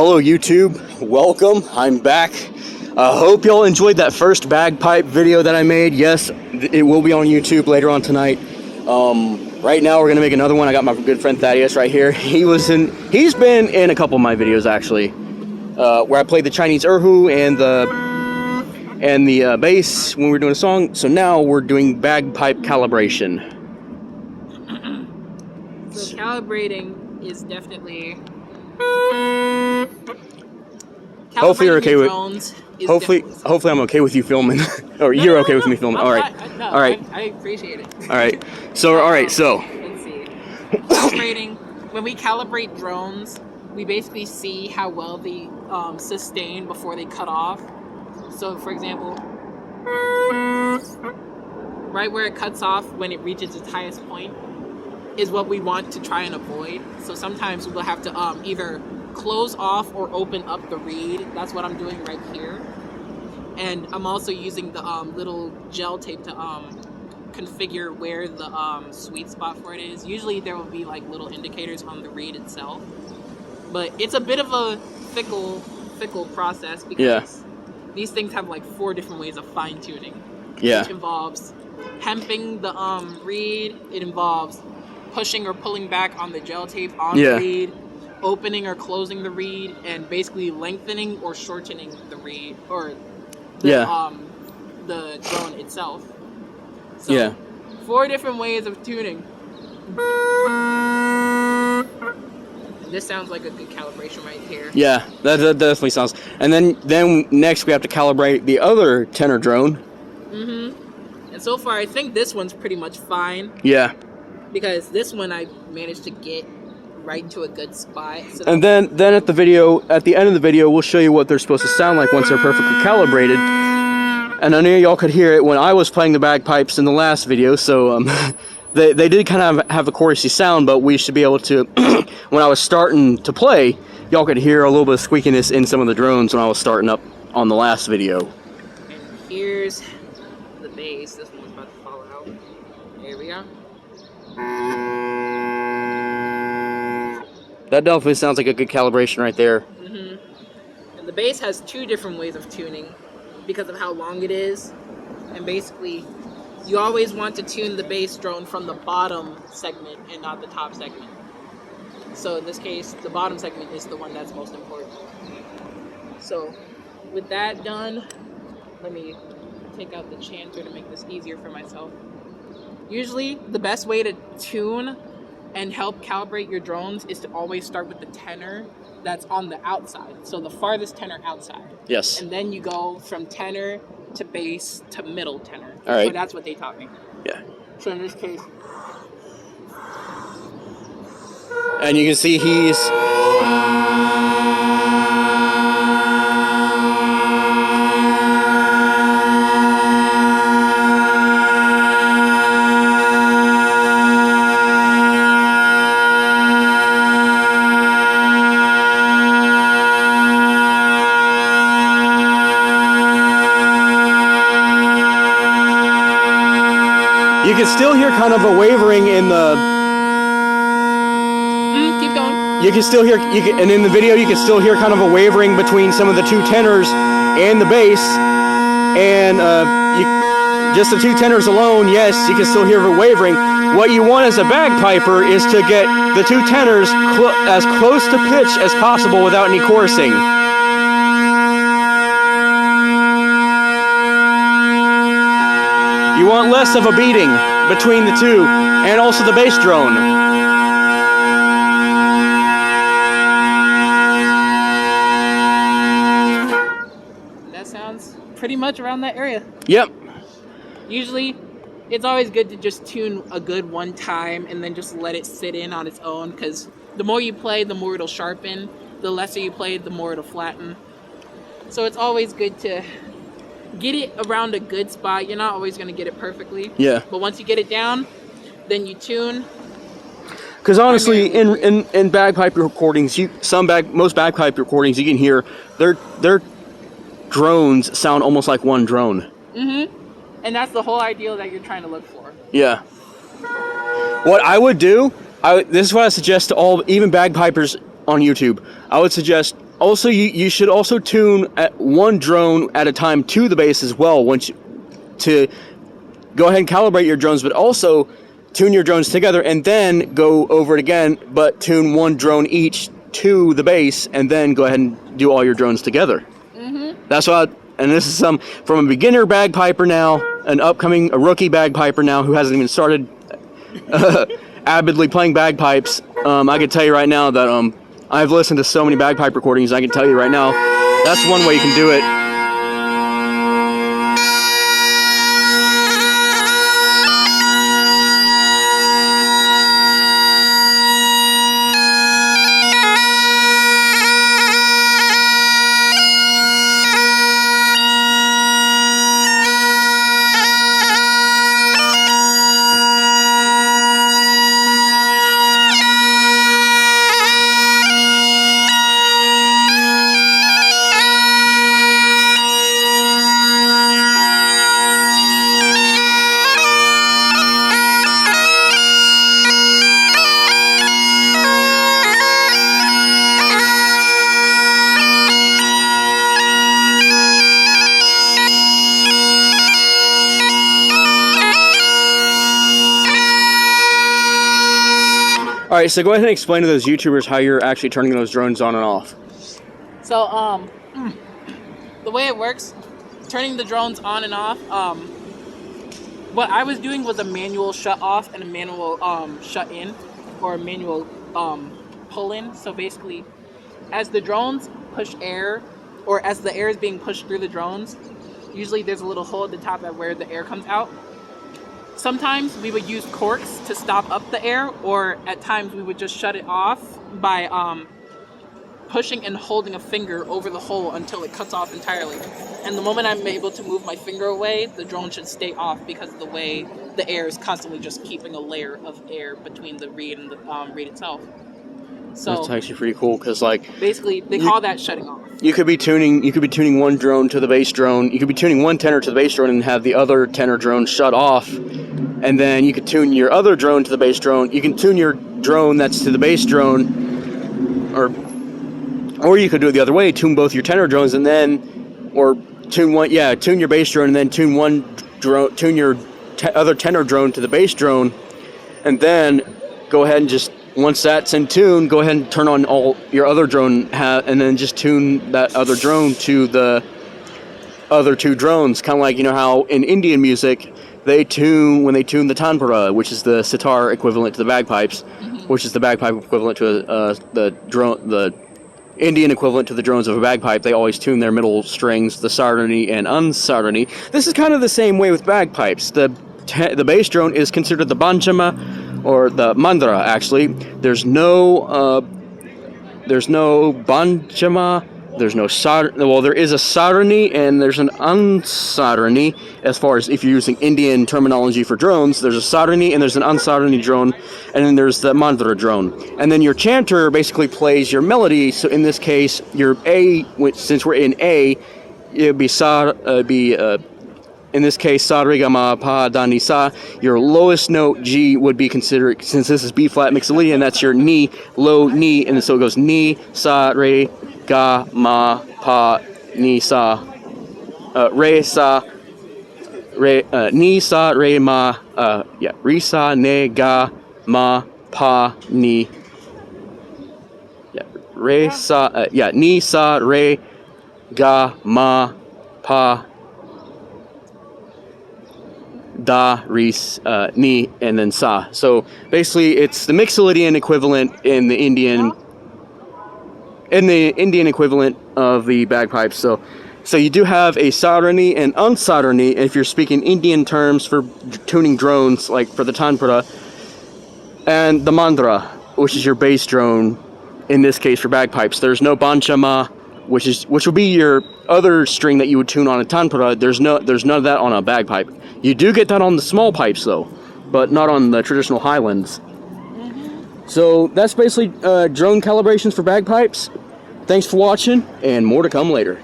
Hello YouTube, welcome, I'm back. Hope y'all enjoyed that first bagpipe video that I made. Yes, it will be on YouTube later on tonight. Right now we're gonna make another one. I got my good friend Thaddeus right here. He's been in a couple of my videos actually, where I played the Chinese erhu and the bass when we were doing a song. So now we're doing bagpipe calibration. So calibrating is definitely. Hopefully you're okay with. Hopefully I'm okay with you filming, or you're okay with me filming. All right, all right. I appreciate it. All right. So let's see. Calibrating. When we calibrate drones, we basically see how well they sustain before they cut off. So, for example, right where it cuts off when it reaches its highest point is what we want to try and avoid. So sometimes we'll have to either close off or open up the reed. That's what I'm doing right here. And I'm also using the little gel tape to configure where the sweet spot for it is. Usually there will be like little indicators on the reed itself. But it's a bit of a fickle process because these things have like 4 different ways of fine-tuning. Yeah. Which involves hemping the reed. It involves pushing or pulling back on the gel tape on the reed, opening or closing the reed, and basically lengthening or shortening the reed or the drone itself. So 4 different ways of tuning. This sounds like a good calibration right here. Yeah, that definitely sounds. And then next we have to calibrate the other tenor drone. And so far I think this one's pretty much fine. Yeah. Because this one I managed to get right into a good spot. So and then at the end of the video, we'll show you what they're supposed to sound like once they're perfectly calibrated. And I know y'all could hear it when I was playing the bagpipes in the last video, so they did kind of have a chorusy sound, but we should be able to, when I was starting to play, y'all could hear a little bit of squeakiness in some of the drones when I was starting up on the last video. And here's the bass. This one's about to fall out. There we go. That definitely sounds like a good calibration right there. And the bass has 2 different ways of tuning because of how long it is. And basically, you always want to tune the bass drone from the bottom segment and not the top segment. So in this case, the bottom segment is the one that's most important. So with that done, let me take out the chanter to make this easier for myself. Usually, the best way to tune and help calibrate your drones is to always start with the tenor that's on the outside. So the farthest tenor outside. Yes. And then you go from tenor to bass to middle tenor. All right. So that's what they taught me. Yeah. So in this case. And you can see he's... You can still hear kind of a wavering in the... Keep going. You can still hear, and in the video you can still hear kind of a wavering between some of the 2 tenors and the bass. And just the 2 tenors alone, yes, you can still hear the wavering. What you want as a bagpiper is to get the 2 tenors as close to pitch as possible without any chorusing. You want less of a beating between the 2, and also the bass drone. That sounds pretty much around that area. Yep. Usually, it's always good to just tune a good one time and then just let it sit in on its own, because the more you play, the more it'll sharpen. The lesser you play, the more it'll flatten. So it's always good to get it around a good spot. You're not always going to get it perfectly. Yeah. But once you get it down, then you tune. Because honestly, in bagpipe recordings, most bagpipe recordings you can hear their drones sound almost like one drone. And that's the whole ideal that you're trying to look for. Yeah. What I would do, this is what I suggest to all, even bagpipers on YouTube. I would suggest Also, you should also tune at one drone at a time to the bass as well. To go ahead and calibrate your drones, but also tune your drones together and then go over it again, but tune one drone each to the bass, and then go ahead and do all your drones together. That's what. And this is from a beginner bagpiper now, a rookie bagpiper now who hasn't even started avidly playing bagpipes. I can tell you right now that I've listened to so many bagpipe recordings. I can tell you right now, that's one way you can do it. All right, so go ahead and explain to those YouTubers how you're actually turning those drones on and off. So, the way it works, turning the drones on and off, what I was doing was a manual shut off and a manual shut in, or a manual pull in. So basically, as the drones push air, or as the air is being pushed through the drones, usually there's a little hole at the top at where the air comes out. Sometimes we would use corks to stop up the air, or at times we would just shut it off by pushing and holding a finger over the hole until it cuts off entirely. And the moment I'm able to move my finger away, the drone should stay off because of the way the air is constantly just keeping a layer of air between the reed and the reed itself. So that's actually pretty cool because, like, basically they call that shutting off. You could be tuning one drone to the bass drone. You could be tuning one tenor to the bass drone and have the other tenor drone shut off, and then you could tune your other drone to the bass drone. You can tune your drone that's to the bass drone, or you could do it the other way. Tune both your tenor drones and then, or tune your bass drone and then tune your other tenor drone to the bass drone, and then go ahead and just. Once that's in tune, go ahead and turn on all your other drone, and then just tune that other drone to the other two drones. Kind of like, you know how in Indian music, when they tune the tanpura, which is the sitar equivalent to the bagpipes, which is the bagpipe equivalent to the Indian equivalent to the drones of a bagpipe. They always tune their middle strings, the sarani and unsarani. This is kind of the same way with bagpipes. The bass drone is considered the banchama, or the mandra. Actually, there's no banchama, there's no there is a sarani and there's an unsarani. As far as if you're using Indian terminology for drones, there's a sarani and there's an unsarani drone, and then there's the mandra drone. And then your chanter basically plays your melody. So in this case, your A, since we're in A, it would be in this case, sa, re, ga, ma, pa, da, ni, sa. Your lowest note, G, would be considered, since this is B flat mixolydian, that's your ni, low ni, and so it goes ni, sa, re, ga, ma, pa, ni, sa, re, sa, re, ni, sa, re, ma, re, sa, ne, ga, ma, pa, ni, re, sa, ni, sa, re, ga, ma, pa, da, re, ni, and then sa. So basically, it's the mixolydian equivalent in the Indian equivalent of the bagpipes. So you do have a sarani and unsarani if you're speaking Indian terms for tuning drones, like for the tanpura, and the mandra, which is your bass drone. In this case, for bagpipes, there's no banchama, which will be your other string that you would tune on a tanpura. There's none of that on a bagpipe. You do get that on the small pipes though, but not on the traditional highlands. So that's basically drone calibrations for bagpipes. Thanks for watching, and more to come later.